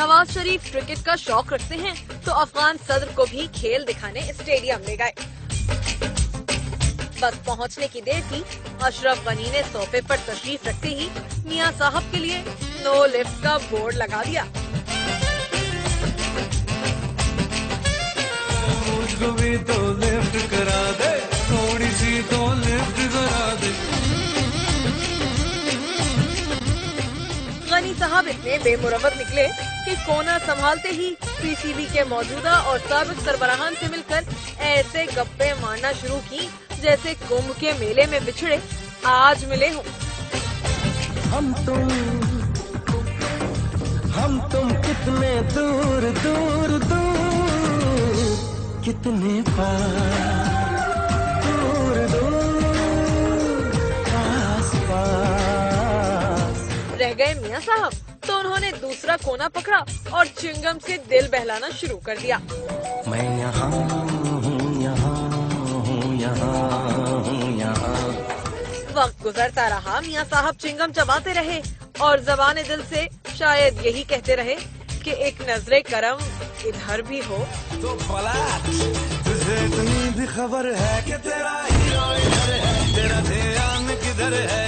Nawaz Sharif cricket का शौक रखते हैं तो अफगान सदर को भी खेल दिखाने स्टेडियम ले गए। बस पहुंचने की देर थी, अशरफ गनी ने सोफे पर तशरीफ रखते ही मियां साहब के लिए नो लिफ्ट का बोर्ड लगा दिया। मुझको भी तो लिफ्ट करा दे, थोड़ी सी तो लिफ्ट करा दे। गनी साहब इतने बेमुरवत निकले कि कोना संभालते ही पीसीबी के मौजूदा और साबिक सरबराहान से मिलकर ऐसे गप्पे मारना शुरू की जैसे कुंभ के मेले में बिछड़े आज मिले हों। हम तुम कितने दूर दूर दूर, कितने दूर दूर पास पास। रह गए मियां साहब तो उन्होंने दूसरा कोना पकड़ा और चिंगम से दिल बहलाना शुरू कर दिया। मैं यहाँ हूँ, यहाँ हूँ, यहाँ हूँ, यहाँ। वक्त गुजरता रहा, मियां साहब चिंगम चबाते रहे और ज़बान दिल से शायद यही कहते रहे कि एक नजरे करम इधर भी हो तो भला तुझे इतनी भी खबर है कि तेरा हीरो इधर है, तेरा ध्यान किधर है।